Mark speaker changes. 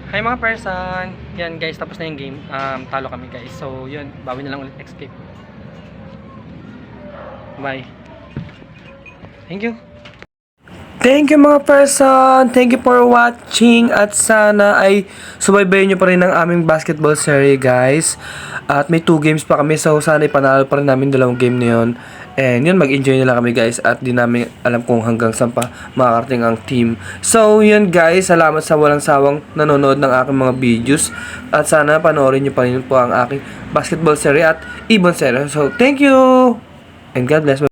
Speaker 1: Hi mga person! Yan guys, tapos na yung game. Talo kami guys. So yun, bawi na lang ulit escape. Bye. Thank you. Thank you mga person! Thank you for watching. At sana ay subaybayin nyo pa rin ang aming basketball series guys. At may 2 games pa kami. So sana ipanalo pa rin namin 2 game na yun. And yun, mag-enjoy nila kami guys at di namin alam kung hanggang saan pa makakarating ang team. So yun guys, salamat sa walang sawang nanonood ng aking mga videos at sana panoorin nyo pa rin po ang aking basketball series at ibon series. So thank you and God bless.